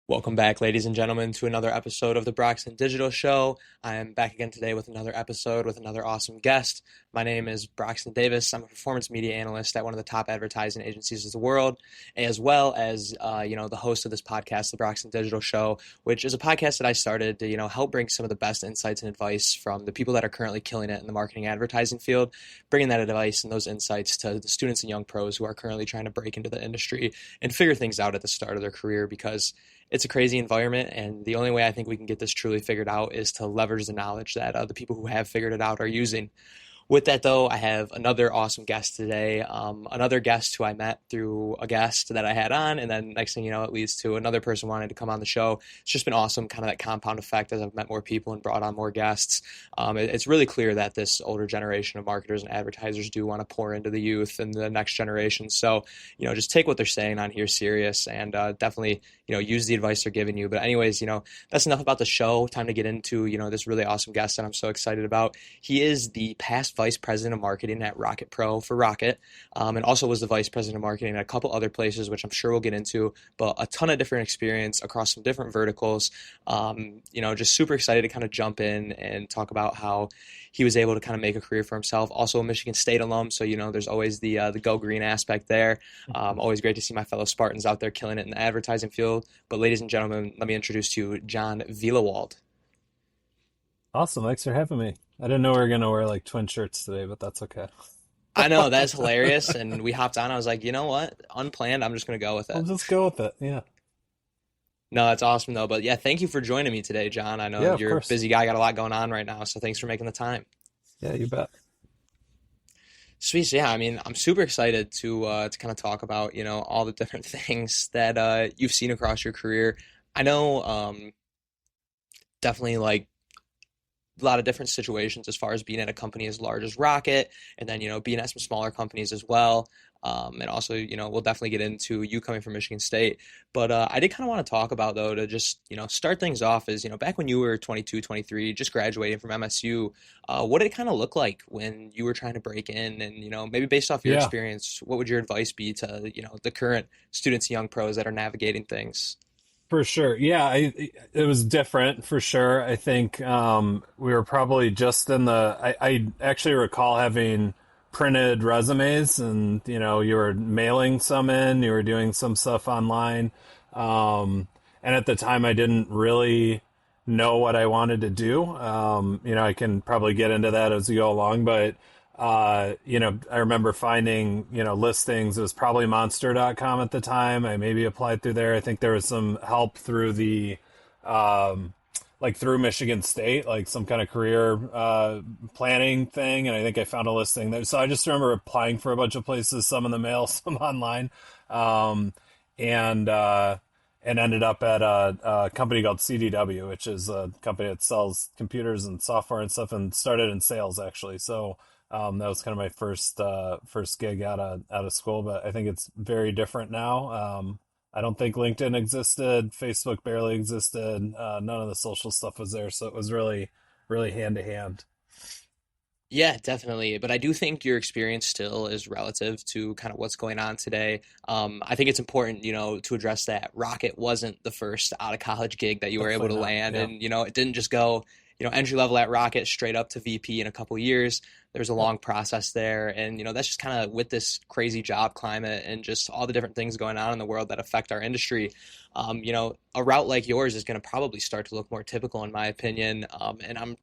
Welcome back, ladies and gentlemen, to another episode of the BroxtenDigital Show. I am back again today with another episode with another awesome guest. My name is Broxton Davis. I'm a performance media analyst at one of the top advertising agencies of the world, as well as the host of this podcast, the BroxtenDigital Show, which is a podcast that I started to help bring some of the best insights and advice from the people that are currently killing it in the marketing advertising field, bringing that advice and those insights to the students and young pros who are currently trying to break into the industry and figure things out at the start of their career because it's a crazy environment, and the only way I think we can get this truly figured out is to leverage the knowledge that the people who have figured it out are using. With that, though, I have another awesome guest today. Another guest who I met through a guest that I had on, and then next thing you know, it leads to another person wanting to come on the show. It's just been awesome, kind of that compound effect as I've met more people and brought on more guests. It's really clear that this older generation of marketers and advertisers do want to pour into the youth and the next generation. So, just take what they're saying on here serious and definitely, use the advice they're giving you. But anyways, that's enough about the show. Time to get into, this really awesome guest that I'm so excited about. He is the past vice president of marketing at Rocket Pro for Rocket, and also was the vice president of marketing at a couple other places, which I'm sure we'll get into, but a ton of different experience across some different verticals. Just super excited to kind of jump in and talk about how he was able to kind of make a career for himself. Also a Michigan State alum, so there's always the go green aspect there. Always great to see my fellow Spartans out there killing it in the advertising field. But ladies and gentlemen, let me introduce to you John Vehlewald. Awesome. Thanks for having me. I didn't know we were going to wear like twin shirts today, but that's okay. I know that's hilarious, and we hopped on. I was like, you know what? Unplanned. I'm just gonna go with I'll it. just go with it. Yeah. No, that's awesome though. But yeah, thank you for joining me today, John. I know Yeah, of you're a course. busy guy, got a lot going on right now, so thanks for making the time. Yeah, you bet. Sweet. So yeah, I mean, I'm super excited to kind of talk about all the different things that you've seen across your career. I know definitely like a lot of different situations as far as being at a company as large as Rocket, and then being at some smaller companies as well. And also, we'll definitely get into you coming from Michigan State. But I did kind of want to talk about, though, to just, start things off is, back when you were 22, 23, just graduating from MSU, what did it kind of look like when you were trying to break in? And, maybe based off your Yeah, experience, what would your advice be to, the current students, young pros that are navigating things? for sure. Yeah, it was different for sure. I think we were probably just in I actually recall having printed resumes and, you were mailing some in, you were doing some stuff online. And at the time, I didn't really know what I wanted to do. I can probably get into that as we go along, but I remember finding, listings. It was probably monster.com at the time. I maybe applied through there. I think there was some help through um, like through Michigan State, like some kind of career planning thing. And I think I found a listing there. So I just remember applying for a bunch of places, some in the mail, some online. Um, and, uh, and ended up at a company called CDW, which is a company that sells computers and software and stuff, and started in sales actually. So that was kind of my first gig out of school, but I think it's very different now. I don't think LinkedIn existed, Facebook barely existed, none of the social stuff was there, so it was really hand to hand. Yeah, definitely. But I do think your experience still is relative to kind of what's going on today. I think it's important, to address that Rocket wasn't the first out of college gig that you were able Definitely to not. land. Yeah. And, it didn't just go, entry level at Rocket straight up to VP in a couple years. There's a Yep. long process there. And, that's just kind of with this crazy job climate and just all the different things going on in the world that affect our industry. A route like yours is going to probably start to look more typical, in my opinion. And I'm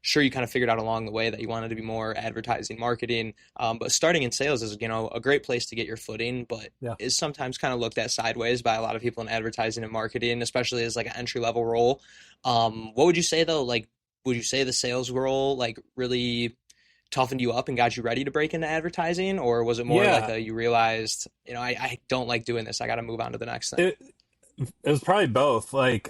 sure you kind of figured out along the way that you wanted to be more advertising marketing, but starting in sales is a great place to get your footing, but Yeah. is sometimes kind of looked at sideways by a lot of people in advertising and marketing, especially as like an entry level role. What would you say though, like would you say the sales role like really toughened you up and got you ready to break into advertising, or was it more like Yeah. a you realized I don't like doing this, I got to move on to the next thing? It it was probably both. Like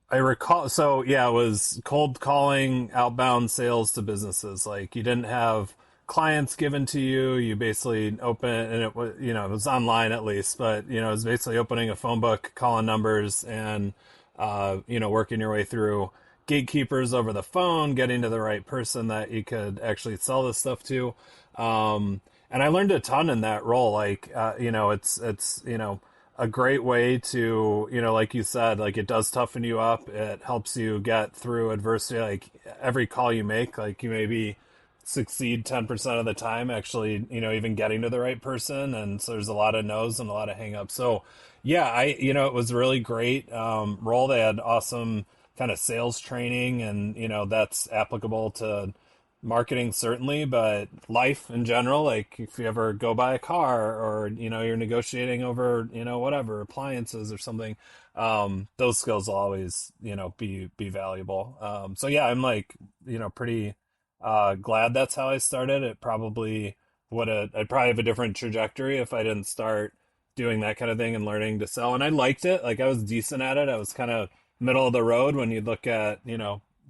I recall, so yeah, it was cold calling, outbound sales to businesses. Like you didn't have clients given to you. You basically open, and it was, it was online at least, but it was basically opening a phone book, calling numbers, and working your way through gatekeepers over the phone, getting to the right person that you could actually sell this stuff to. And I learned a ton in that role. Like, it's a great way to, like you said, like it does toughen you up. It helps you get through adversity. Like every call you make, like you maybe succeed 10% of the time actually, even getting to the right person. And so there's a lot of no's and a lot of hangups. So yeah, it was a really great role. They had awesome kind of sales training, and, that's applicable to marketing certainly, but life in general. Like if you ever go buy a car, or you're negotiating over whatever appliances or something, those skills will always be valuable. So yeah, I'm like pretty glad that's how I started. It probably I'd probably have a different trajectory if I didn't start doing that kind of thing and learning to sell. And I liked it. Like I was decent at it. I was kind of middle of the road when you look at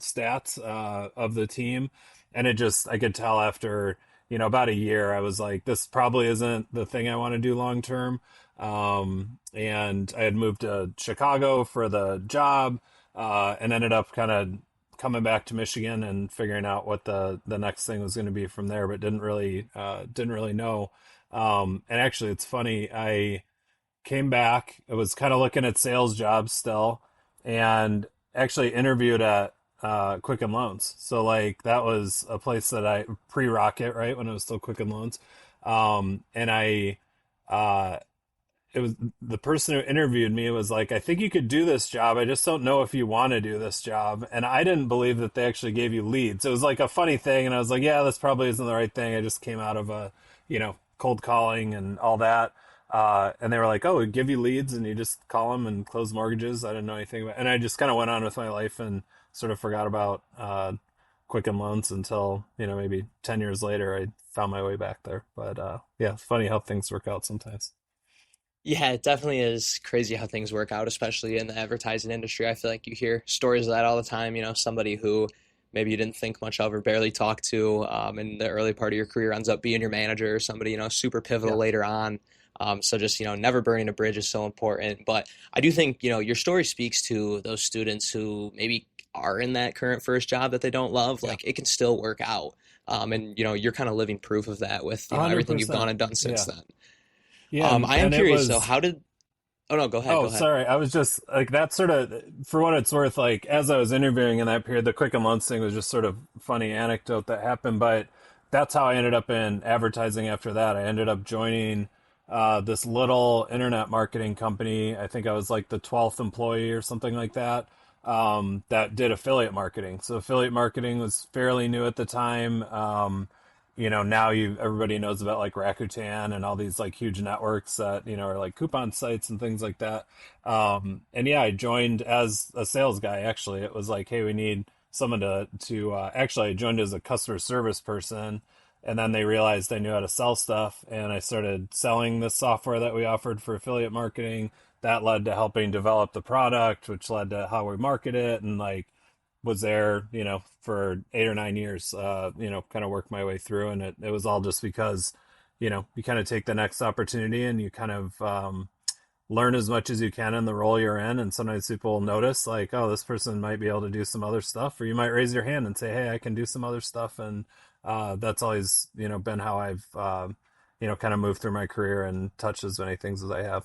stats of the team. And I could tell after about a year, I was like, this probably isn't the thing I want to do long term. And I had moved to Chicago for the job, and ended up kind of coming back to Michigan and figuring out what the next thing was going to be from there, but didn't really know. And actually, it's funny. I came back. I was kind of looking at sales jobs still, and actually interviewed at Quicken Loans. So like that was a place that I pre-Rocket, right, when it was still Quicken Loans. And I it was the person who interviewed me was like, I think you could do this job. I just don't know if you want to do this job. And I didn't believe that they actually gave you leads. It was like a funny thing. And I was like, yeah, this probably isn't the right thing. I just came out of cold calling and all that. And they were like, oh, we give you leads and you just call them and close mortgages. I didn't know anything about it. And I just kind of went on with my life and sort of forgot about Quicken Loans until, maybe 10 years later, I found my way back there. But yeah, it's funny how things work out sometimes. Yeah, it definitely is crazy how things work out, especially in the advertising industry. I feel like you hear stories of that all the time. Somebody who maybe you didn't think much of or barely talk to in the early part of your career ends up being your manager, or somebody, super pivotal Yeah. later on. So just, never burning a bridge is so important. But I do think, your story speaks to those students who maybe are in that current first job that they don't love. Yeah. Like it can still work out. And, you're kind of living proof of that with, everything you've gone 100%. and done since Yeah. then. Yeah. And, I am and it curious though, was, how did, oh no, go ahead, oh, go ahead. sorry. I was just like, that sort of, for what it's worth, like, as I was interviewing in that period, the Quicken Loans thing was just sort of funny anecdote that happened. But that's how I ended up in advertising after that. I ended up joining this little internet marketing company. I think I was like the 12th employee or something like that, that did affiliate marketing. So affiliate marketing was fairly new at the time. Now everybody knows about like Rakuten and all these like huge networks that, are like coupon sites and things like that. And yeah, I joined as a sales guy. Actually, it was like, hey, we need someone to actually, I joined as a customer service person, and then they realized I knew how to sell stuff, and I started selling the software that we offered for affiliate marketing. That led to helping develop the product, which led to how we market it, and like was there, for 8 or 9 years, kind of worked my way through. And it was all just because, you kind of take the next opportunity and you kind of learn as much as you can in the role you're in. And sometimes people will notice like, oh, this person might be able to do some other stuff, or you might raise your hand and say, hey, I can do some other stuff. And that's always, been how I've, kind of moved through my career and touched as many things as I have.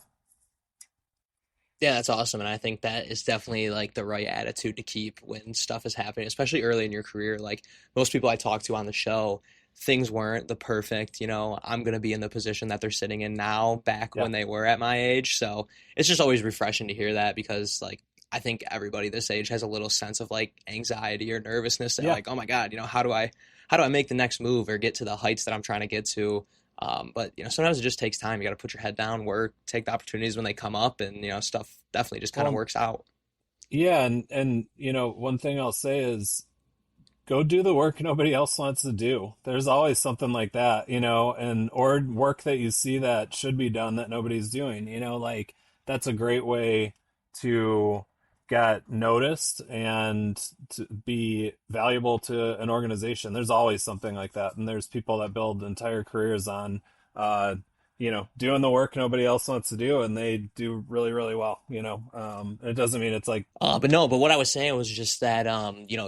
Yeah, that's awesome. And I think that is definitely like the right attitude to keep when stuff is happening, especially early in your career. Like most people I talk to on the show, things weren't the perfect, I'm going to be in the position that they're sitting in now back Yeah. when they were at my age. So it's just always refreshing to hear that because like I think everybody this age has a little sense of like anxiety or nervousness that Yeah. like, oh my God, how do I make the next move or get to the heights that I'm trying to get to? But sometimes it just takes time. You got to put your head down, work, take the opportunities when they come up, and stuff definitely just kind of Well, works out. yeah. And, one thing I'll say is, go do the work nobody else wants to do. There's always something like that, and or work that you see that should be done that nobody's doing, like that's a great way to get noticed and to be valuable to an organization. There's always something like that. And there's people that build entire careers on, doing the work nobody else wants to do, and they do really, really well. It doesn't mean it's like, But no, but what I was saying was just that,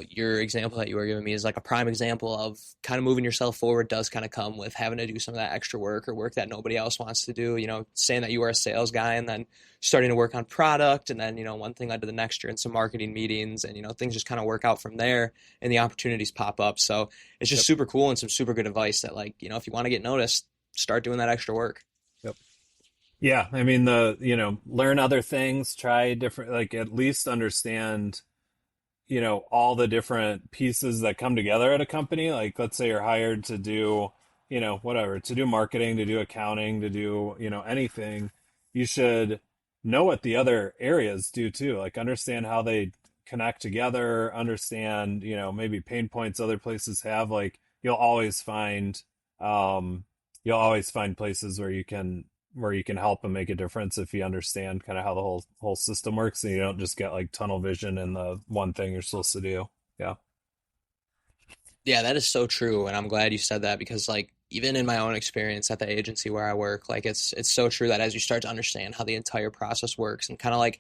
your example that you were giving me is like a prime example of kind of moving yourself forward does kind of come with having to do some of that extra work or work that nobody else wants to do. Saying that you were a sales guy and then starting to work on product, and then, one thing led to the next year in some marketing meetings, and, things just kind of work out from there and the opportunities pop up. So it's just yep, super cool and some super good advice that, like, if you want to get noticed, start doing that extra work. yep. Yeah, I mean, learn other things, try different, like at least understand, all the different pieces that come together at a company. Like, let's say you're hired to do, whatever, to do marketing, to do accounting, to do, anything. You should know what the other areas do too. Like, understand how they connect together, understand, maybe pain points other places have. Like, um, you'll always find places where you can help and make a difference if you understand kind of how the whole system works, and you don't just get like tunnel vision in the one thing you're supposed to do. Yeah. Yeah, that is so true, and I'm glad you said that because, like, even in my own experience at the agency where I work, like, it's so true that as you start to understand how the entire process works and kind of like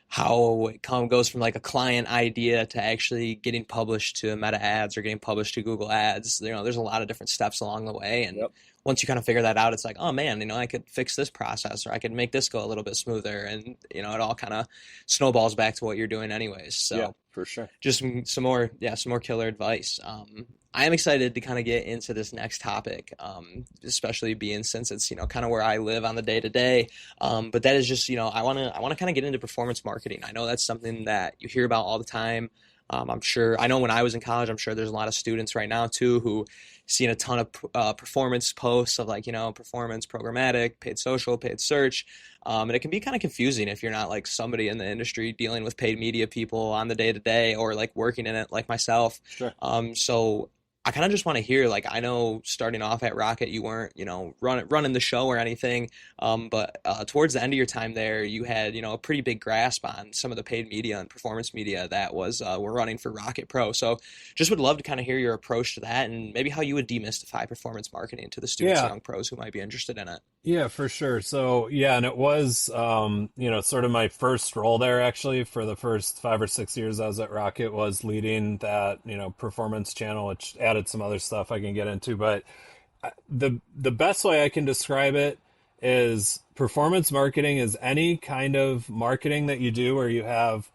how it goes from like a client idea to actually getting published to Meta ads or getting published to Google ads, there's a lot of different steps along the way, and Yep. once you kind of figure that out, it's like, oh man, I could fix this process or I could make this go a little bit smoother, and it all kind of snowballs back to what you're doing anyways. Yeah, So for sure. just some more, yeah, some more killer advice. I am excited to kind of get into this next topic, especially being since it's kind of where I live on the day to day. But that is just I want to kind of get into performance marketing. I know that's something that you hear about all the time. I'm sure I know when I was in college, I'm sure there's a lot of students right now too who seen a ton of performance posts of like performance programmatic, paid social, paid search. And it can be kind of confusing if you're not like somebody in the industry dealing with paid media people on the day to day or like working in it like myself. Sure. So I kind of just want to hear, like, I know starting off at Rocket, you weren't, running the show or anything. But towards the end of your time there, you had, a pretty big grasp on some of the paid media and performance media that were running for Rocket Pro. So just would love to kind of hear your approach to that and maybe how you would demystify performance marketing to the students and Yeah. young pros who might be interested in it. Yeah, for sure. So yeah, and it was sort of my first role there actually for the first 5 or 6 years I was at Rocket was leading that, performance channel, which added some other stuff I can get into. But the best way I can describe it is performance marketing is any kind of marketing that you do where you have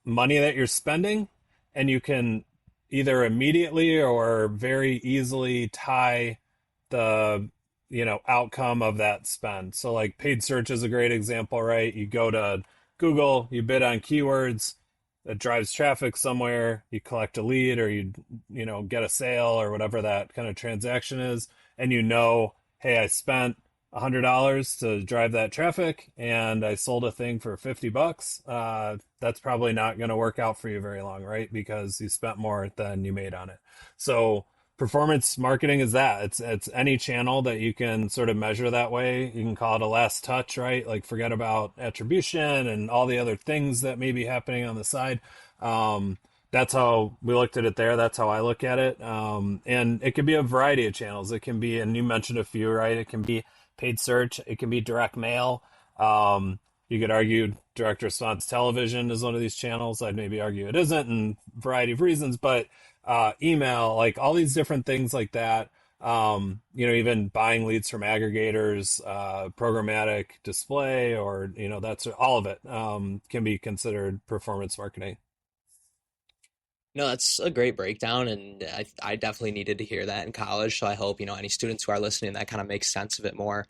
money that you're spending and you can either immediately or very easily tie the outcome of that spend. So like paid search is a great example, right? You go to Google, you bid on keywords, that drives traffic somewhere, you collect a lead or you get a sale or whatever that kind of transaction is, and hey, I spent $100 to drive that traffic and I sold a thing for $50. That's probably not going to work out for you very long, right? Because you spent more than you made on it. So performance marketing is that. It's any channel that you can sort of measure that way. You can call it a last touch, right? Like forget about attribution and all the other things that may be happening on the side. That's how we looked at it there. That's how I look at it. And it can be a variety of channels. It can be, and you mentioned a few, right? It can be paid search. It can be direct mail. You could argue direct response television is one of these channels. I'd maybe argue it isn't, and a variety of reasons, but email, like all these different things like that. Even buying leads from aggregators, programmatic display, or that's all of it can be considered performance marketing. No, that's a great breakdown, and I definitely needed to hear that in college. So I hope any students who are listening that kind of makes sense of it more.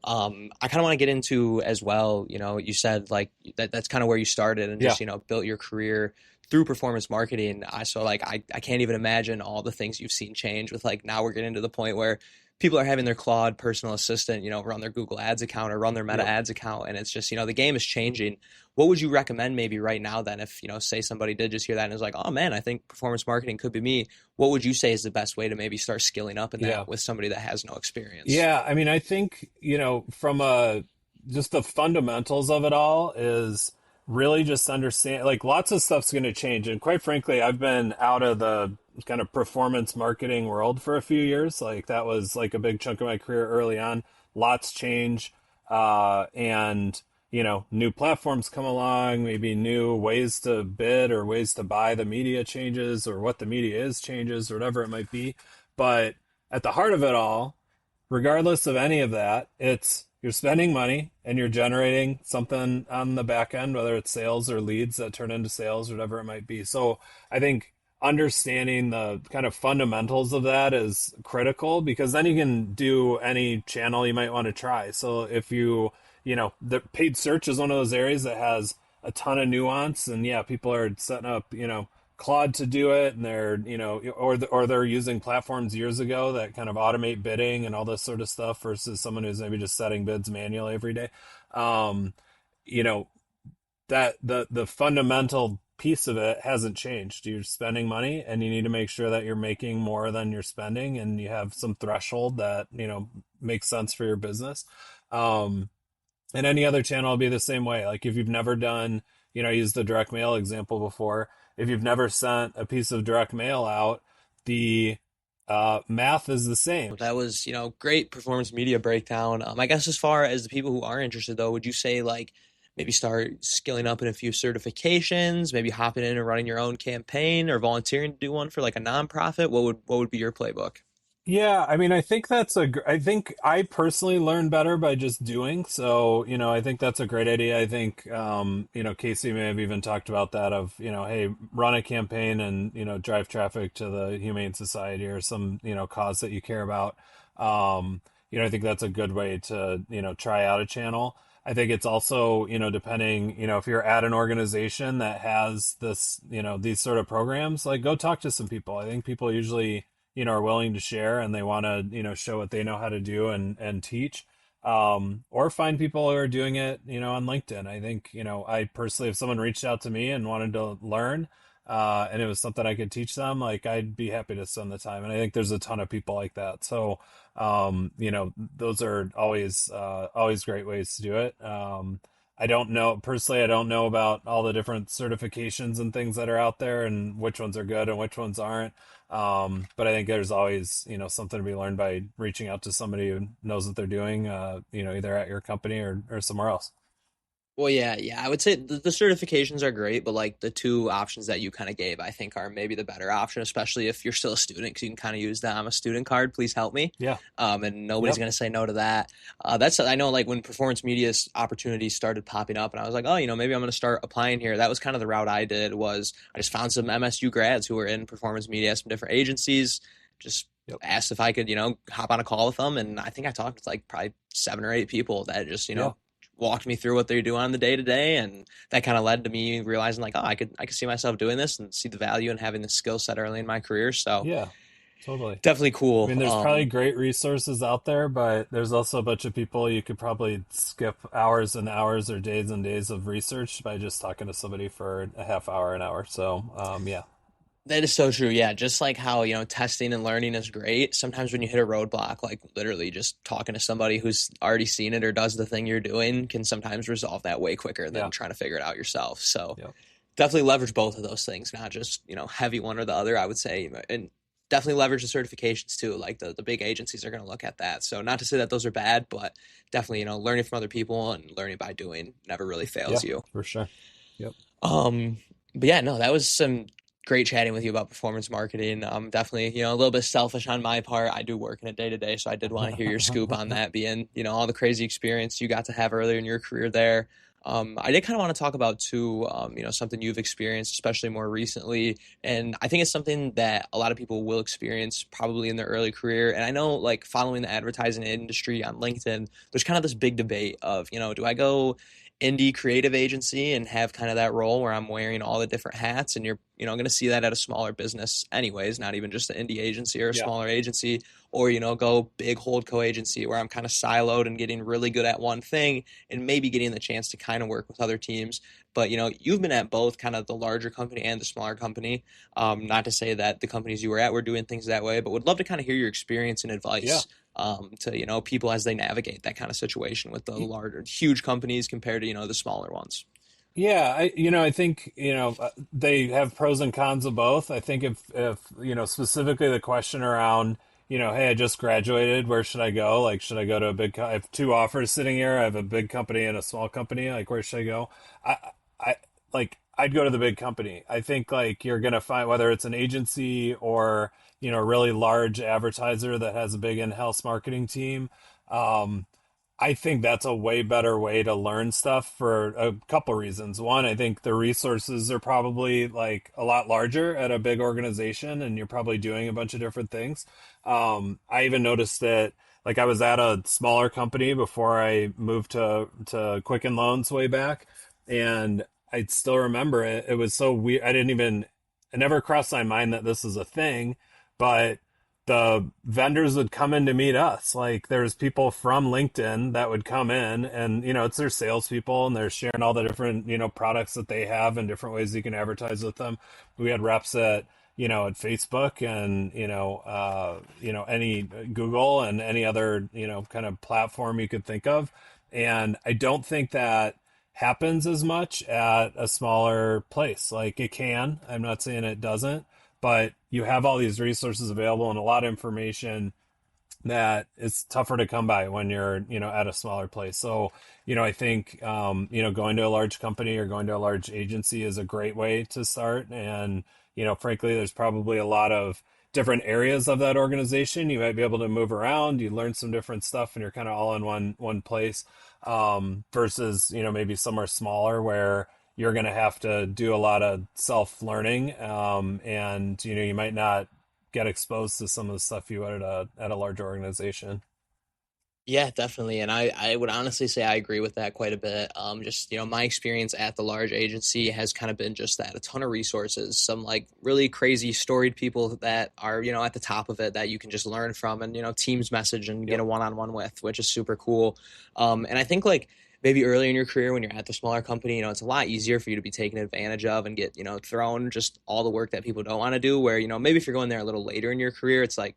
I kind of want to get into as well. You said like that's kind of where you started and Yeah. just built your career through performance marketing. I can't even imagine all the things you've seen change with like now we're getting to the point where people are having their Claude personal assistant, run their Google Ads account or run their Meta Yep. Ads account, and it's just the game is changing. What would you recommend maybe right now then if say somebody did just hear that and is like, oh man, I think performance marketing could be me. What would you say is the best way to maybe start skilling up in Yeah. that with somebody that has no experience? Yeah, I mean, I think, from just the fundamentals of it all is really just understand, like lots of stuff's going to change. And quite frankly, I've been out of the kind of performance marketing world for a few years. Like that was like a big chunk of my career early on. lots change, and new platforms come along, maybe new ways to bid or ways to buy the media changes, or what the media is changes, or whatever it might be. But at the heart of it all, regardless of any of that, it's you're spending money and you're generating something on the back end, whether it's sales or leads that turn into sales, whatever it might be. So I think understanding the kind of fundamentals of that is critical, because then you can do any channel you might want to try. So if the paid search is one of those areas that has a ton of nuance, and yeah, people are setting up, Claude to do it, and they're or they're using platforms years ago that kind of automate bidding and all this sort of stuff, versus someone who's maybe just setting bids manually every day. um you know that the fundamental piece of it hasn't changed. You're spending money, and you need to make sure that you're making more than you're spending, and you have some threshold that makes sense for your business. um and any other channel will be the same way. Like if you've never done, I used the direct mail example before. If you've never sent a piece of direct mail out, the math is the same. That was, great performance media breakdown. I guess as far as the people who are interested though, would you say like maybe start skilling up in a few certifications, maybe hopping in and running your own campaign or volunteering to do one for like a nonprofit? What would be your playbook? Yeah, I mean, I think I think I personally learn better by just doing. So, I think that's a great idea. I think, Casey may have even talked about that of, hey, run a campaign and, drive traffic to the Humane Society or some, cause that you care about. I think that's a good way to, try out a channel. I think it's also, depending, if you're at an organization that has this, these sort of programs, like go talk to some people. I think people usually are willing to share, and they want to, show what they know how to do and teach. Or find people who are doing it, on LinkedIn. I think, I personally, if someone reached out to me and wanted to learn, and it was something I could teach them, like I'd be happy to spend the time. And I think there's a ton of people like that. So, those are always great ways to do it. I don't know personally, I don't know about all the different certifications and things that are out there, and which ones are good and which ones aren't. But I think there's always, something to be learned by reaching out to somebody who knows what they're doing, either at your company or somewhere else. Well, yeah. I would say the certifications are great, but like the two options that you kind of gave, I think are maybe the better option, especially if you're still a student, because you can kind of use the I'm a student card, please help me. Yeah. And nobody's Yep. going to say no to that. I know like when performance media's opportunities started popping up and I was like, oh, maybe I'm going to start applying here. That was kind of the route I did. Was I just found some MSU grads who were in performance media, some different agencies, just Yep. asked if I could, hop on a call with them. And I think I talked with like probably 7 or 8 people that just, Yeah. walked me through what they're doing on the day to day, and that kind of led to me realizing like, oh, I could see myself doing this and see the value in having the skill set early in my career. So Yeah. Totally. definitely I cool. mean, there's probably great resources out there, but there's also a bunch of people you could probably skip hours and hours or days and days of research by just talking to somebody for a half hour, an hour. So, yeah. That is so true. Yeah, just like how, testing and learning is great. Sometimes when you hit a roadblock, like literally just talking to somebody who's already seen it or does the thing you're doing can sometimes resolve that way quicker than Yeah. trying to figure it out yourself. So Yeah. definitely leverage both of those things, not just, heavy one or the other, I would say. And definitely leverage the certifications too. Like the big agencies are going to look at that. So not to say that those are bad, but definitely, learning from other people and learning by doing never really fails Yeah, you. for sure. Yep. Um, but yeah, no, that was some great chatting with you about performance marketing. Definitely, a little bit selfish on my part. I do work in it day to day, so I did want to hear your scoop on that, being, all the crazy experience you got to have earlier in your career there. I did kind of want to talk about too, something you've experienced, especially more recently, and I think it's something that a lot of people will experience probably in their early career. And I know, like following the advertising industry on LinkedIn, there's kind of this big debate of, do I go indie creative agency and have kind of that role where I'm wearing all the different hats, and you're going to see that at a smaller business anyways, not even just an indie agency or a Yeah. smaller agency, or go big holdco agency where I'm kind of siloed and getting really good at one thing and maybe getting the chance to kind of work with other teams. But you've been at both kind of the larger company and the smaller company. Not to say that the companies you were at were doing things that way, but would love to kind of hear your experience and Yeah. advice to people as they navigate that kind of situation with the larger, huge companies compared to the smaller ones. Yeah, I think, they have pros and cons of both. I think if specifically the question around, hey, I just graduated. Where should I go? Like, should I go to I have two offers sitting here. I have a big company and a small company. Like, where should I go? I, I like, I'd go to the big company. I think like you're gonna find whether it's an agency or, a really large advertiser that has a big in-house marketing team. Um, I think that's a way better way to learn stuff for a couple reasons. One, I think the resources are probably like a lot larger at a big organization, and you're probably doing a bunch of different things. I even noticed that, like, I was at a smaller company before I moved to Quicken Loans way back, and I still remember it. It was so weird. It never crossed my mind that this is a thing, but the vendors would come in to meet us. Like there's people from LinkedIn that would come in and, it's their salespeople and they're sharing all the different, products that they have and different ways you can advertise with them. We had reps at Facebook and, any Google and any other, kind of platform you could think of. And I don't think that happens as much at a smaller place. Like it can, I'm not saying it doesn't, but you have all these resources available and a lot of information that it's tougher to come by when you're, at a smaller place. So, I think, going to a large company or going to a large agency is a great way to start. And, frankly, there's probably a lot of different areas of that organization. You might be able to move around, you learn some different stuff and you're kind of all in one place, versus, maybe somewhere smaller where you're going to have to do a lot of self-learning, and you might not get exposed to some of the stuff you would at a large organization. Yeah, definitely. And I would honestly say I agree with that quite a bit. Just, my experience at the large agency has kind of been just that, a ton of resources, some like really crazy storied people that are, at the top of it that you can just learn from and, teams message and get Yep. a one-on-one with, which is super cool. And I think like maybe early in your career when you're at the smaller company, it's a lot easier for you to be taken advantage of and get, thrown just all the work that people don't want to do. Where, maybe if you're going there a little later in your career, it's like,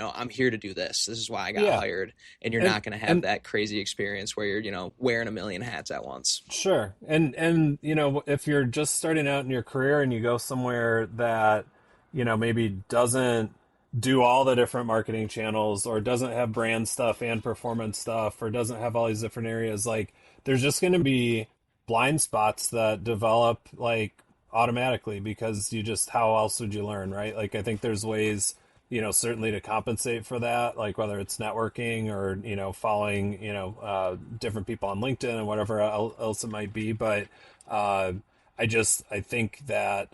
I'm here to do this. This is why I got Yeah. hired. And you're And not going to have and that crazy experience where you're, wearing a million hats at once. sure. And if you're just starting out in your career and you go somewhere that, maybe doesn't do all the different marketing channels or doesn't have brand stuff and performance stuff or doesn't have all these different areas, like there's just going to be blind spots that develop like automatically because how else would you learn, right? Like I think there's ways, certainly to compensate for that, like whether it's networking or, following, different people on LinkedIn and whatever else it might be. But I think that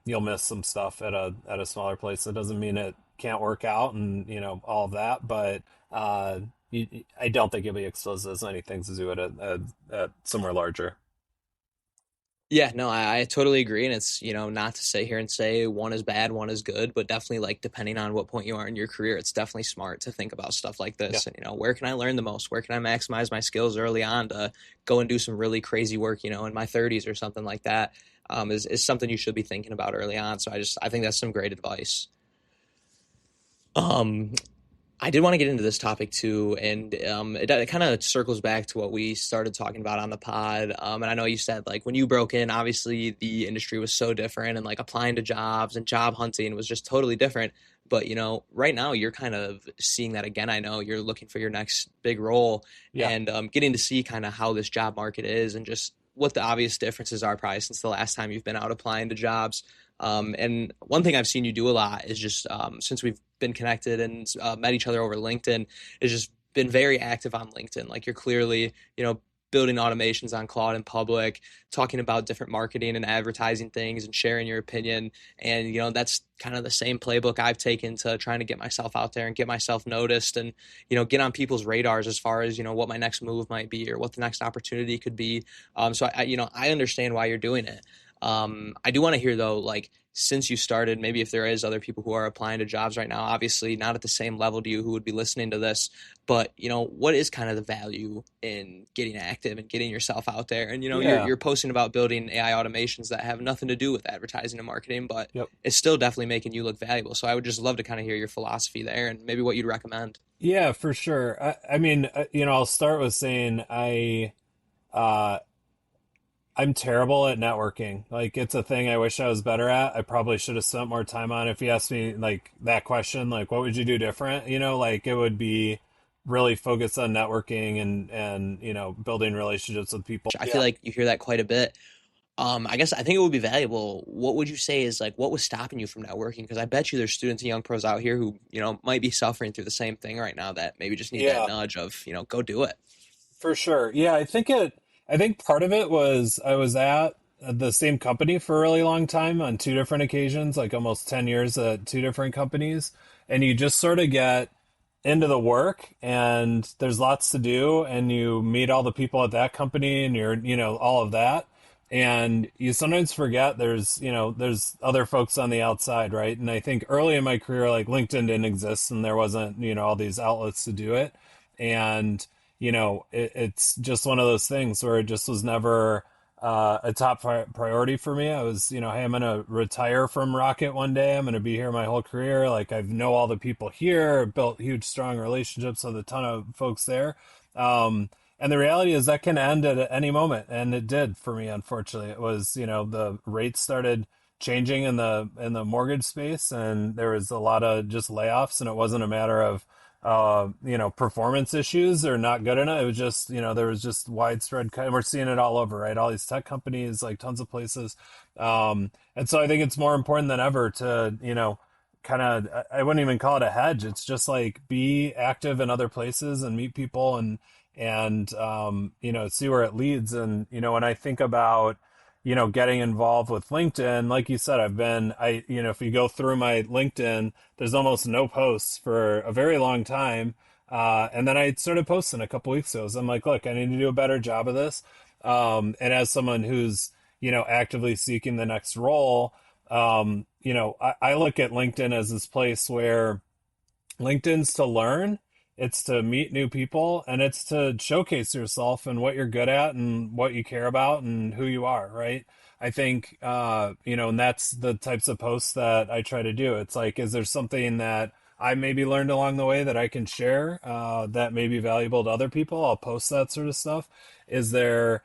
you'll miss some stuff at a smaller place. That doesn't mean it can't work out and, all of that, but I don't think you'll be exposed to as many things as you would at somewhere larger. Yeah, no, I totally agree. And it's, not to sit here and say one is bad, one is good, but definitely like depending on what point you are in your career, it's definitely smart to think about stuff like Yeah. this. And, where can I learn the most? Where can I maximize my skills early on to go and do some really crazy work, in my 30s or something like that, is something you should be thinking about early on. So I think that's some great advice. Um, I did want to get into this topic too, and it kind of circles back to what we started talking about on the pod. And I know you said like when you broke in, obviously the industry was so different, and like applying to jobs and job hunting was just totally different. But right now you're kind of seeing that again. I know you're looking for your next big role, Yeah. and getting to see kind of how this job market is, and just what the obvious differences are probably since the last time you've been out applying to jobs. And one thing I've seen you do a lot is just since we've been connected and met each other over LinkedIn, is just been very active on LinkedIn. Like you're clearly, building automations on Claude in public, talking about different marketing and advertising things and sharing your opinion. And, that's kind of the same playbook I've taken to trying to get myself out there and get myself noticed and, get on people's radars as far as, what my next move might be or what the next opportunity could be. So I understand why you're doing it. I do want to hear though, like since you started, maybe if there is other people who are applying to jobs right now, obviously not at the same level to you who would be listening to this, but what is kind of the value in getting active and getting yourself out there? And Yeah. you're posting about building AI automations that have nothing to do with advertising and marketing, but Yep. it's still definitely making you look valuable. So I would just love to kind of hear your philosophy there and maybe what you'd recommend. Yeah, for sure. I mean, I'll start with saying uh, I'm terrible at networking. Like it's a thing I wish I was better at. I probably should have spent more time on. If you asked me like that question, like what would you do different? Like it would be really focused on networking and building relationships with people. I feel Yeah. like you hear that quite a bit. I guess I think it would be valuable. What would you say is like what was stopping you from networking? Because I bet you there's students and young pros out here who, might be suffering through the same thing right now that maybe just need that Yeah, nudge of, go do it. for sure. Yeah, I think part of it was I was at the same company for a really long time on two different occasions, like almost 10 years at two different companies, and you just sort of get into the work and there's lots to do and you meet all the people at that company and you're all of that, and you sometimes forget there's other folks on the outside, right? And I think early in my career, like LinkedIn didn't exist and there wasn't all these outlets to do it. And it's just one of those things where it just was never a top priority for me. I was, hey, I'm going to retire from Rocket one day. I'm going to be here my whole career. Like I know all the people here, built huge, strong relationships with a ton of folks there. And the reality is that can end at any moment, and it did for me. Unfortunately, it was the rates started changing in the mortgage space, and there was a lot of just layoffs, and it wasn't a matter of performance issues or not good enough. It was just, there was just widespread, and we're seeing it all over, right? All these tech companies, like tons of places. And so I think it's more important than ever to, kind of, I wouldn't even call it a hedge. It's just like be active in other places and meet people and see where it leads. And, when I think about, getting involved with LinkedIn, like you said, if you go through my LinkedIn, there's almost no posts for a very long time. And then I started posting a couple weeks ago. So I'm like, look, I need to do a better job of this. And as someone who's, actively seeking the next role, I look at LinkedIn as this place where LinkedIn's to learn, it's to meet new people, and it's to showcase yourself and what you're good at and what you care about and who you are, right? I think, and that's the types of posts that I try to do. It's like, is there something that I maybe learned along the way that I can share that may be valuable to other people? I'll post that sort of stuff. Is there,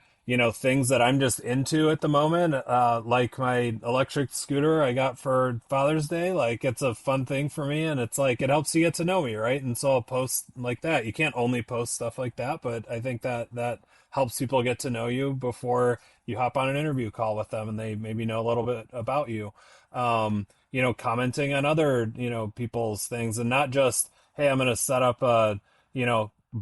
things that I'm just into at the moment, like my electric scooter I got for Father's Day. Like it's a fun thing for me, and it's like it helps you get to know me, right? And so I'll post like that. You can't only post stuff like that, but I think that helps people get to know you before you hop on an interview call with them, and they maybe know a little bit about you. Commenting on other people's things, and not just, hey, I'm going to set up a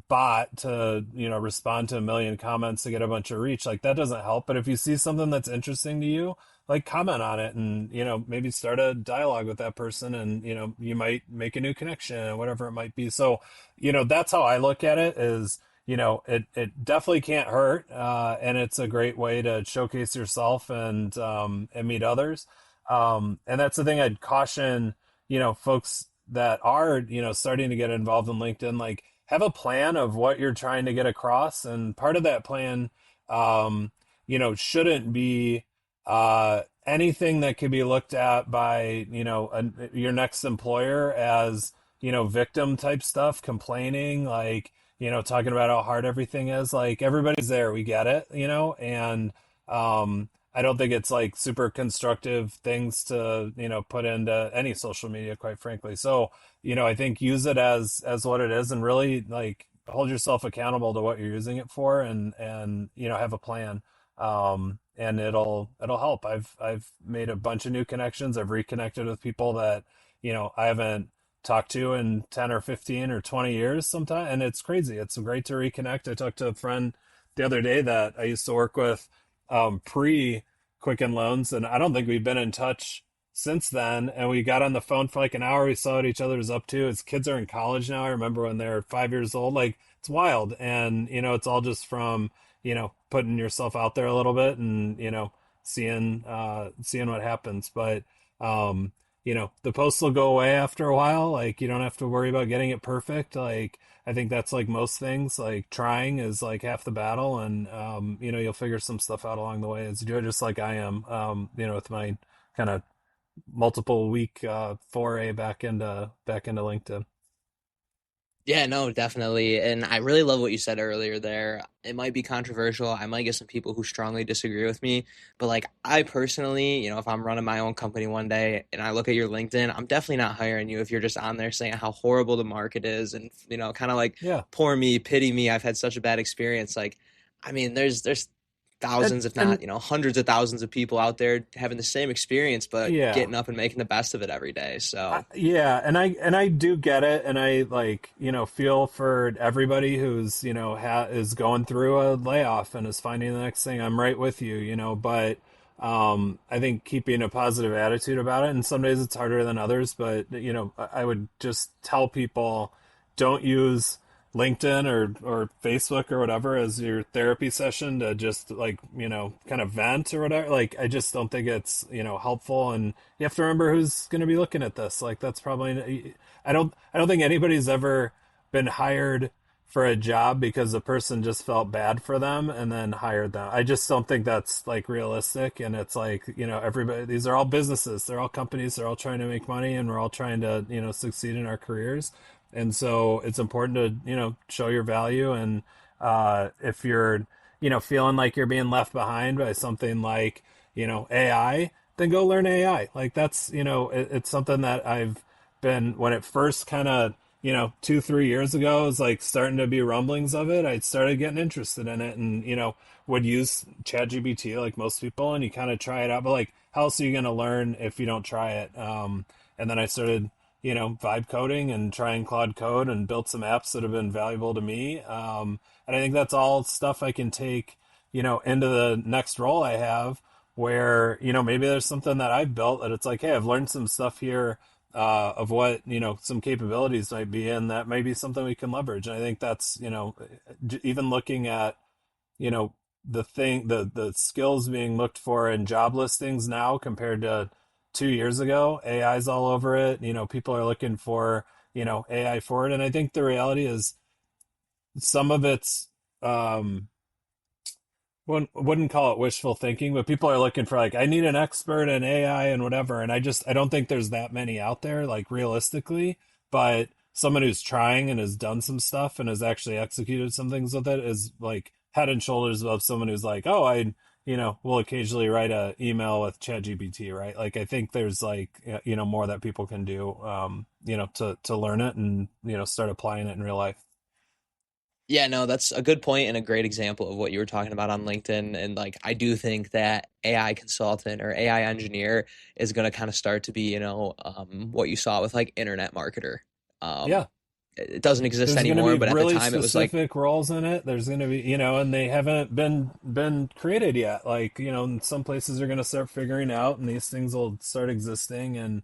bot to respond to a million comments to get a bunch of reach. Like that doesn't help. But if you see something that's interesting to you, like comment on it and maybe start a dialogue with that person, and you might make a new connection or whatever it might be. So that's how I look at it. Is it definitely can't hurt, and it's a great way to showcase yourself and meet others. And that's the thing I'd caution folks that are starting to get involved in LinkedIn. Like have a plan of what you're trying to get across, and part of that plan shouldn't be anything that could be looked at by your next employer as victim type stuff, complaining, like talking about how hard everything is. Like everybody's there, we get it, and I don't think it's like super constructive things to put into any social media, quite frankly. So I think use it as what it is, and really like hold yourself accountable to what you're using it for, and have a plan. And it'll help. I've made a bunch of new connections. I've reconnected with people that I haven't talked to in 10 or 15 or 20 years sometimes, and it's crazy. It's great to reconnect. I talked to a friend the other day that I used to work with pre Quicken Loans, and I don't think we've been in touch since then. And we got on the phone for like an hour. We saw what each other was up to. His kids are in college now. I remember when they were 5 years old. Like it's wild, and it's all just from putting yourself out there a little bit, and seeing what happens. But the posts will go away after a while. Like you don't have to worry about getting it perfect. Like I think that's like most things. Like trying is like half the battle, and you'll figure some stuff out along the way as you do it, just like I am. With my kind of multiple week foray back into LinkedIn. Yeah, no, definitely. And I really love what you said earlier there. It might be controversial. I might get some people who strongly disagree with me, but like I personally, if I'm running my own company one day and I look at your LinkedIn, I'm definitely not hiring you if you're just on there saying how horrible the market is and kind of like Yeah. poor me, pity me. I've had such a bad experience. Like, I mean, there's And thousands, if not, and hundreds of thousands of people out there having the same experience, but yeah. getting up and making the best of it every day. So, Yeah, and I do get it, and I like feel for everybody who's is going through a layoff and is finding the next thing. I'm right with you, but I think keeping a positive attitude about it, and some days it's harder than others, but I would just tell people don't use LinkedIn or Facebook or whatever as your therapy session to just like, kind of vent or whatever. Like, I just don't think it's, helpful. And you have to remember who's going to be looking at this. Like, that's probably, I don't think anybody's ever been hired for a job because the person just felt bad for them and then hired them. I just don't think that's like realistic. And it's like, everybody, these are all businesses, they're all companies, they're all trying to make money, and we're all trying to, succeed in our careers. And so it's important to show your value. And if you're feeling like you're being left behind by something like AI, then go learn AI. Like, that's it's something that I've been, when it first kind of 2-3 years ago, it was like starting to be rumblings of it. I started getting interested in it, and would use ChatGPT like most people, and you kind of try it out. But like, how else are you going to learn if you don't try it? And then I started vibe coding and trying Claude Code, and built some apps that have been valuable to me. And I think that's all stuff I can take, into the next role I have, where, maybe there's something that I've built that it's like, hey, I've learned some stuff here, of what, some capabilities might be, and that might be something we can leverage. And I think that's, even looking at, you know the skills being looked for in job listings now compared to 2 years ago. AI's all over it. People are looking for AI for it, and I think the reality is some of it's, um wouldn't call it wishful thinking, but people are looking for, like, I need an expert in AI and whatever, and I don't think there's that many out there, like, realistically. But someone who's trying and has done some stuff and has actually executed some things with it is like head and shoulders above someone who's like, oh, I will occasionally write a email with ChatGPT, right? Like, I think there's like more that people can do, to learn it and start applying it in real life. yeah, no, that's a good point and a great example of what you were talking about on LinkedIn. And like, I do think that AI consultant or AI engineer is going to kind of start to be, what you saw with like internet marketer. Um, Yeah. it doesn't exist There's going to anymore, be but at the really time it was like, specific roles in it. There's going to be, and they haven't been created yet. Like, and some places are going to start figuring out, and these things will start existing. And,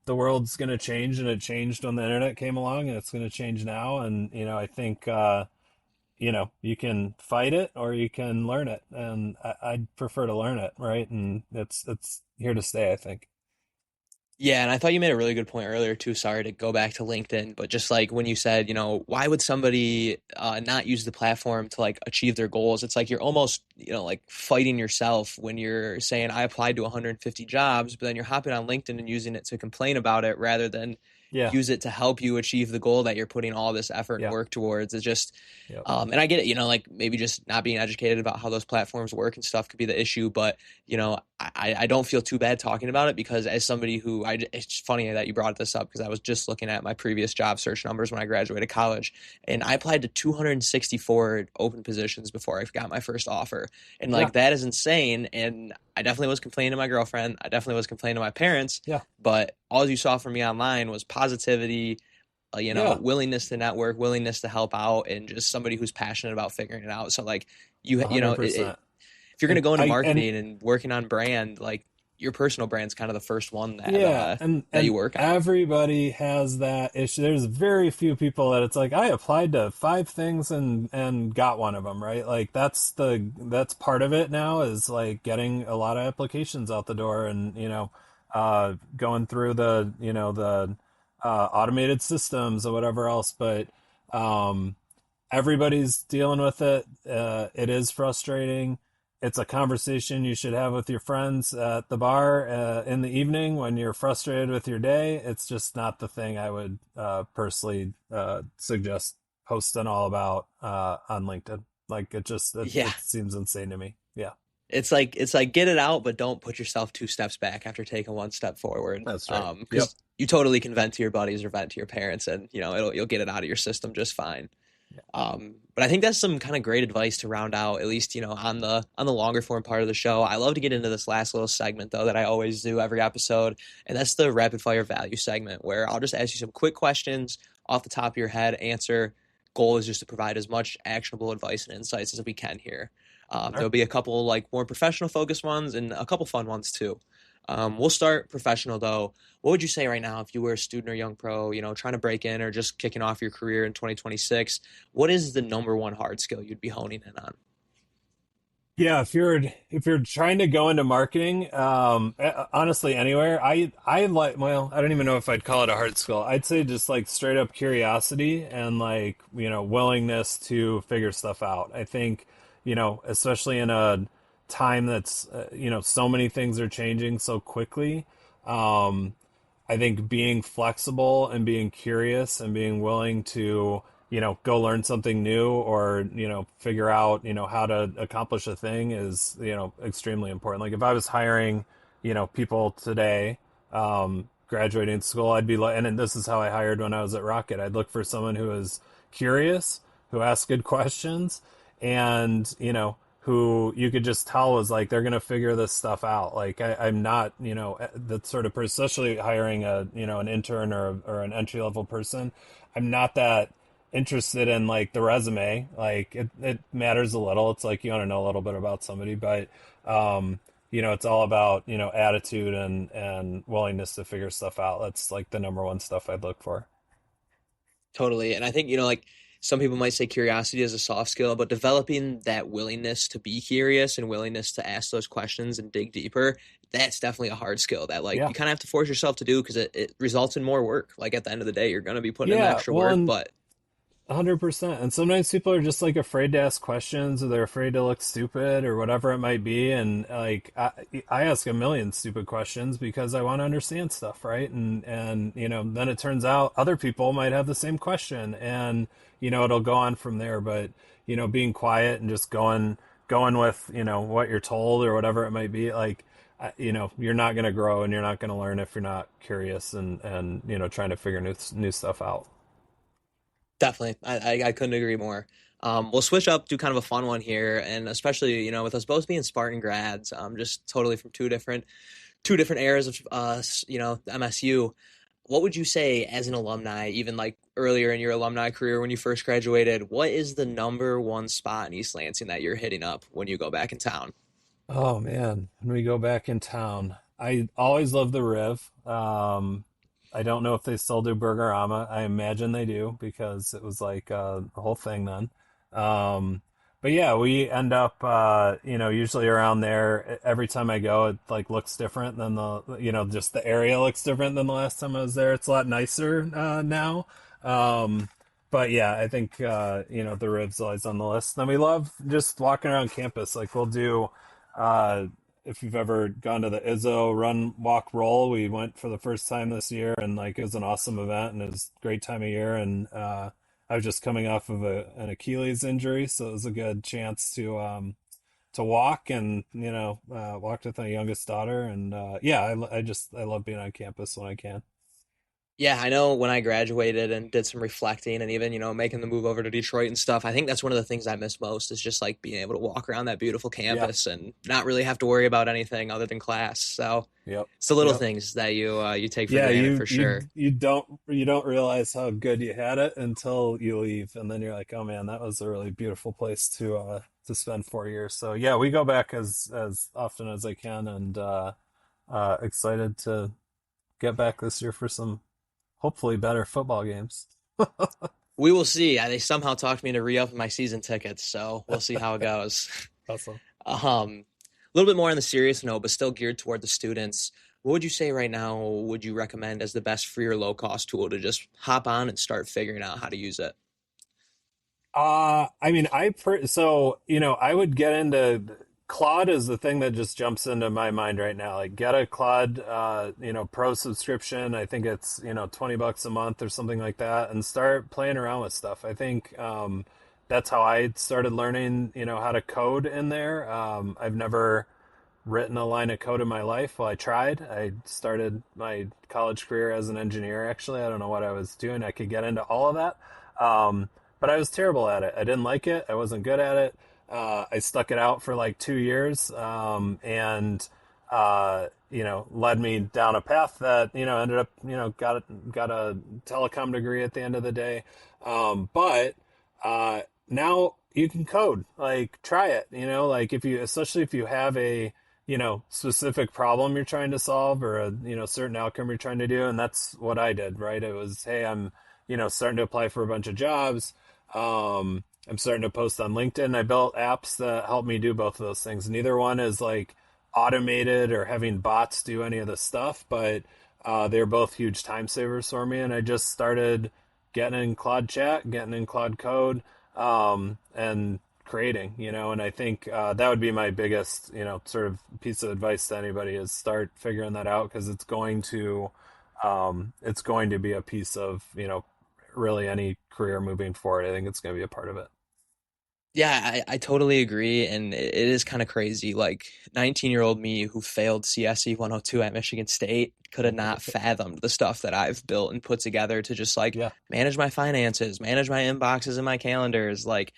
the world's going to change, and it changed when the internet came along, and it's going to change now. And, I think, you can fight it or you can learn it. And I'd prefer to learn it, right? And it's here to stay, I think. yeah, and I thought you made a really good point earlier too. Sorry to go back to LinkedIn, but just like when you said, why would somebody not use the platform to like achieve their goals? It's like you're almost, like fighting yourself when you're saying I applied to 150 jobs, but then you're hopping on LinkedIn and using it to complain about it rather than Yeah. use it to help you achieve the goal that you're putting all this effort and Yeah. work towards. It's just, Yeah. and I get it, like maybe just not being educated about how those platforms work and stuff could be the issue, but I don't feel too bad talking about it because as somebody who it's funny that you brought this up because I was just looking at my previous job search numbers when I graduated college and I applied to 264 open positions before I got my first offer. And Yeah. like that is insane. And I definitely was complaining to my girlfriend. I definitely was complaining to my parents, Yeah. but all you saw from me online was positivity, Yeah. willingness to network, willingness to help out, and just somebody who's passionate about figuring it out. So like A hundred percent. if you're going to go into And marketing and working on brand, like your personal brand's kind of the first one yeah, and that you and work on. everybody has that issue. There's very few people that it's like, I applied to 5 things and got one of them, right? Like, that's part of it now, is like getting a lot of applications out the door, and going through the automated systems or whatever else. But um everybody's dealing with it. It is frustrating. it's a conversation you should have with your friends at the bar in the evening when you're frustrated with your day. It's just not the thing I would personally suggest posting all about on LinkedIn. Like Yeah. it seems insane to me. Yeah, It's like get it out, but don't put yourself two steps back after taking one step forward. that's right. Yep. Because you totally can vent to your buddies or vent to your parents, and you'll get it out of your system just fine. Yeah. But I think that's some kind of great advice to round out, at least, on the longer form part of the show. I love to get into this last little segment though that I always do every episode, and that's the rapid fire value segment where I'll just ask you some quick questions off the top of your head, answer. Goal is just to provide as much actionable advice and insights as we can here. All right. There'll be a couple like more professional focused ones and a couple fun ones too. We'll start professional though. What would you say right now if you were a student or young pro, trying to break in or just kicking off your career in 2026? What is the number one hard skill you'd be honing in on? Yeah, if you're trying to go into marketing, honestly, anywhere, I like, well, I don't even know if I'd call it a hard skill. I'd say just like straight up curiosity and like, willingness to figure stuff out. I think, especially in a time that's, so many things are changing so quickly. Um, I think being flexible and being curious and being willing to, go learn something new or, figure out, how to accomplish a thing is, extremely important. Like if I was hiring, people today, graduating school, I'd be like, and this is how I hired when I was at Rocket. I'd look for someone who is curious, who asks good questions, and, who you could just tell was like they're gonna figure this stuff out. Like I'm not, that sort of person, especially hiring an intern or an entry level person. I'm not that interested in like the resume. Like it matters a little. It's like you want to know a little bit about somebody, but it's all about attitude and willingness to figure stuff out. That's like the number one stuff I'd look for. Totally. And I think, like some people might say curiosity is a soft skill, but developing that willingness to be curious and willingness to ask those questions and dig deeper, that's definitely a hard skill that like Yeah. you kind of have to force yourself to do because it results in more work. Like at the end of the day, you're going to be putting in the Yeah. extra Well, work, and but 100%. And sometimes people are just like afraid to ask questions or they're afraid to look stupid or whatever it might be. And like I ask a million stupid questions because I want to understand stuff, right? And then it turns out other people might have the same question and it'll go on from there. But being quiet and just going with what you're told or whatever it might be, like you're not going to grow and you're not going to learn if you're not curious and trying to figure new stuff out. definitely. I couldn't agree more. We'll switch up, do kind of a fun one here, and especially, with us both being Spartan grads, just totally from two different eras of MSU. What would you say as an alumni, even like earlier in your alumni career when you first graduated, what is the number one spot in East Lansing that you're hitting up when you go back in town? Oh man, when we go back in town, I always love the Riv. I don't know if they still do Burgerama. I imagine they do because it was like the whole thing then. Um, but yeah, we end up, usually around there. Every time I go, it like looks different than just the area looks different than the last time I was there. It's a lot nicer now. But yeah, I think the Riv's always on the list. And we love just walking around campus. Like we'll do. Uh, if you've ever gone to the Izzo Run Walk Roll, we went for the first time this year, and like it was an awesome event, and it was a great time of year. And I was just coming off of an Achilles injury, so it was a good chance to walk and walked with my youngest daughter. And yeah, I love being on campus when I can. Yeah, I know when I graduated and did some reflecting and even, making the move over to Detroit and stuff, I think that's one of the things I miss most is just like being able to walk around that beautiful Yeah. campus and not really have to worry about anything other than class. So Yep. it's the little Yep. things that you take for Yeah, granted you for you sure. you don't realize how good you had it until you leave, and then you're like, oh man, that was a really beautiful place to spend 4 years. So yeah, we go back as often as I can, and excited to get back this year for some hopefully better football games. We will see. They somehow talked me into re-upping my season tickets, so we'll see how it goes. Awesome. A little bit more on the serious note, but still geared toward the students. What would you say right now would you recommend as the best free or low cost tool to just hop on and start figuring out how to use it? I mean, so I would get into. Claude is the thing that just jumps into my mind right now. Like, get a Claude, pro subscription. I think it's, $20 a month or something like that, and start playing around with stuff. I think that's how I started learning, how to code in there. I've never written a line of code in my life. Well, I tried. I started my college career as an engineer, actually. I don't know what I was doing. I could get into all of that. But I was terrible at it. I didn't like it. I wasn't good at it. I stuck it out for like 2 years, and led me down a path that ended up got a telecom degree at the end of the day. But now you can code. Like, try it. Like, especially if you have a specific problem you're trying to solve, or a certain outcome you're trying to do, and that's what I did. Right? It was, hey, I'm starting to apply for a bunch of jobs. I'm starting to post on LinkedIn. I built apps that help me do both of those things. Neither one is like automated or having bots do any of the stuff, but they're both huge time savers for me. And I just started getting in Claude Chat, getting in Claude Code, and creating, and I think that would be my biggest, sort of piece of advice to anybody, is start figuring that out, because it's going to be a piece of, really any career moving forward. I think it's going to be a part of it. Yeah, I totally agree. And it is kind of crazy. Like, 19-year-old me who failed CSE 102 at Michigan State could have not fathomed the stuff that I've built and put together to just like Yeah. manage my finances, manage my inboxes and my calendars. Like,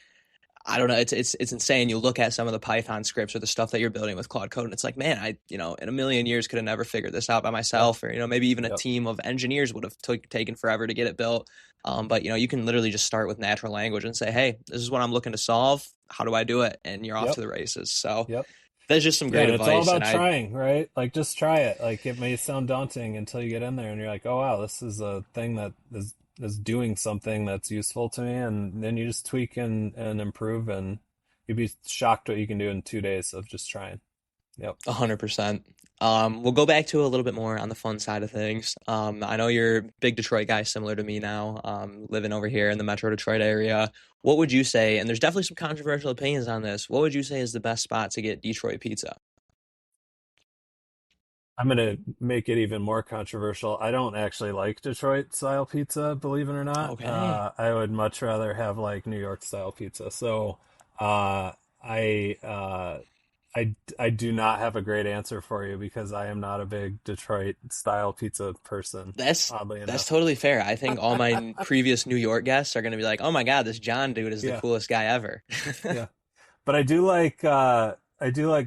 I don't know. It's insane. You look at some of the Python scripts or the stuff that you're building with Claude Code, and it's like, man, in a million years could have never figured this out by Yep. myself, or maybe even a Yep. team of engineers would have taken forever to get it built. But you can literally just start with natural language and say, hey, this is what I'm looking to solve. How do I do it? And you're off Yep. to the races. So Yep. that's just some Yeah, great and it's all advice. about And I trying, right? Like, just try it. Like, it may sound daunting until you get in there and you're like, oh wow, this is a thing that is doing something that's useful to me, and then you just tweak and improve, and you'd be shocked what you can do in 2 days of just trying. Yep. 100%. We'll go back to a little bit more on the fun side of things. I know you're a big Detroit guy, similar to me now, living over here in the Metro Detroit area. What would you say, and there's definitely some controversial opinions on this, what would you say is the best spot to get Detroit pizza? I'm gonna make it even more controversial. I don't actually like Detroit style pizza, believe it or not. Okay. I would much rather have like New York style pizza. So, uh, I uh, I do not have a great answer for you, because I am not a big Detroit style pizza person, That's oddly that's enough. totally fair. I think all my previous New York guests are going to be like, "Oh my God, this John dude is the Yeah, coolest guy ever." yeah. But I do like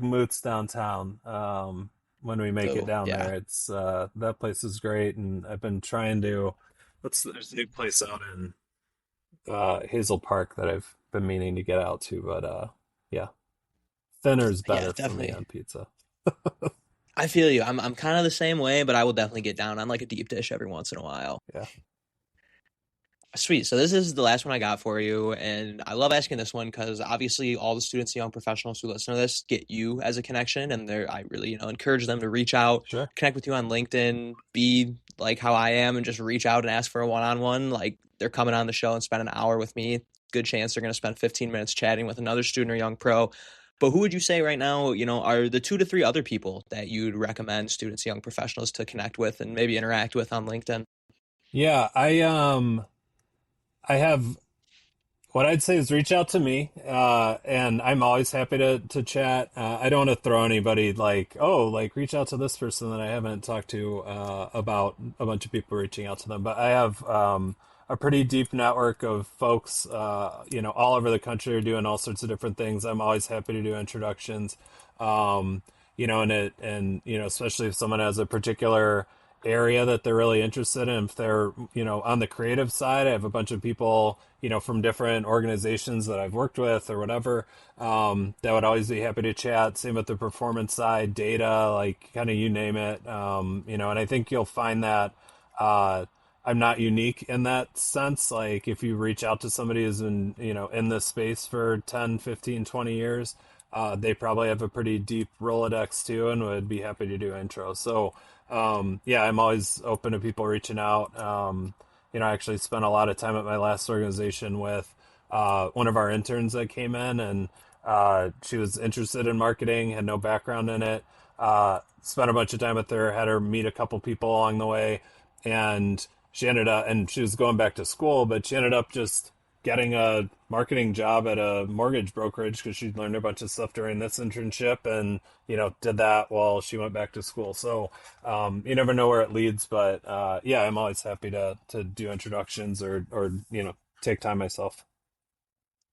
Moots downtown. When we make it Oh, down yeah. there, it's that place is great, and I've been trying to. There's a new place out in Hazel Park that I've been meaning to get out to, but yeah, thinner's Yeah, better for me definitely. on pizza. I feel you. I'm kind of the same way, but I will definitely get down on like a deep dish every once in a while. Yeah, Sweet. So this is the last one I got for you, and I love asking this one because obviously all the students and young professionals who listen to this get you as a connection, and I really encourage them to reach out, sure. connect with you on LinkedIn, be like how I am, and just reach out and ask for a one-on-one. Like, they're coming on the show and spend an hour with me. Good chance they're going to spend 15 minutes chatting with another student or young pro. But who would you say right now, are the 2 to 3 other people that you'd recommend students, young professionals to connect with and maybe interact with on LinkedIn? Yeah, I have what I'd say is reach out to me, and I'm always happy to chat. I don't want to throw anybody like, oh, like reach out to this person that I haven't talked to about a bunch of people reaching out to them. But I have a pretty deep network of folks, all over the country, are doing all sorts of different things. I'm always happy to do introductions, especially if someone has a particular area that they're really interested in. If they're, on the creative side, I have a bunch of people, from different organizations that I've worked with or whatever, that would always be happy to chat. Same with the performance side, data, like kind of you name it. And I think you'll find that, I'm not unique in that sense. Like, if you reach out to somebody who's in, in this space for 10, 15, 20 years, they probably have a pretty deep Rolodex too, and would be happy to do intro. So, yeah, I'm always open to people reaching out. I actually spent a lot of time at my last organization with one of our interns that came in, and She was interested in marketing, had no background in it. Spent a bunch of time with her, had her meet a couple people along the way, and she ended up, and she was going back to school, but she ended up just getting a marketing job at a mortgage brokerage because she learned a bunch of stuff during this internship, and did that while she went back to school. So you never know where it leads, but yeah, I'm always happy to do introductions or take time myself.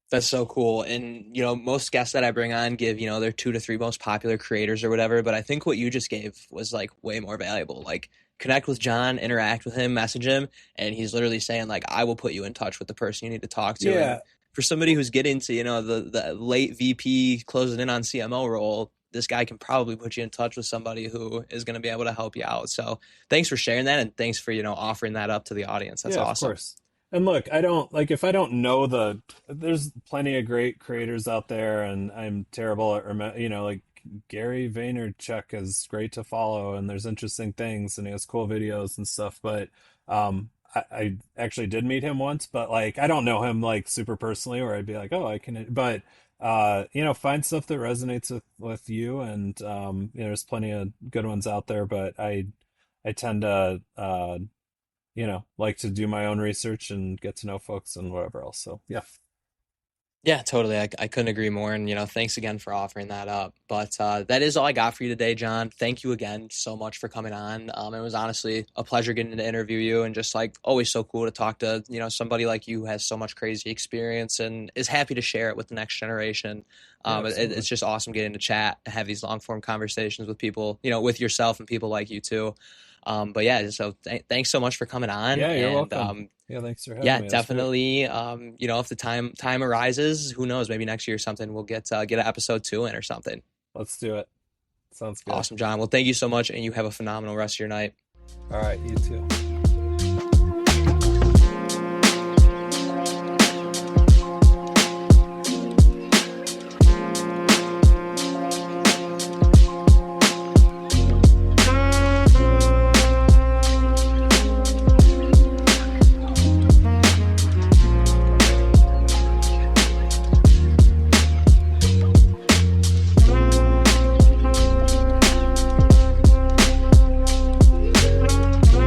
That's so cool. And, most guests that I bring on give, their 2 to 3 most popular creators or whatever. But I think what you just gave was like way more valuable. Like, connect with John, interact with him, message him. And he's literally saying, like, I will put you in touch with the person you need to talk to. Yeah, And for somebody who's getting to, the late VP closing in on CMO role, this guy can probably put you in touch with somebody who is going to be able to help you out. So thanks for sharing that. And thanks for, offering that up to the audience. That's yeah, of awesome. course. And look, I don't like if I don't know there's plenty of great creators out there, and I'm terrible at like Gary Vaynerchuk is great to follow, and there's interesting things, and he has cool videos and stuff. But I actually did meet him once, but like I don't know him like super personally, where I'd be like, oh, I can. But find stuff that resonates with you, and there's plenty of good ones out there. But I tend to like to do my own research and get to know folks and whatever else. So yeah. Yeah, totally. I couldn't agree more. And, thanks again for offering that up. But that is all I got for you today, John. Thank you again so much for coming on. It was honestly a pleasure getting to interview you, and just like always so cool to talk to, somebody like you who has so much crazy experience and is happy to share it with the next generation. Yeah, It's absolutely. just awesome getting to chat, have these long form conversations with people, with yourself and people like you too. But yeah, so thanks so much for coming on. Yeah, you're And welcome. Yeah, thanks for having yeah, me. It was great. definitely. If the time arises, who knows? Maybe next year or something we'll get an episode 2 in or something. Let's do it. Sounds good. Awesome, John. Well, thank you so much, and you have a phenomenal rest of your night. All right, you too.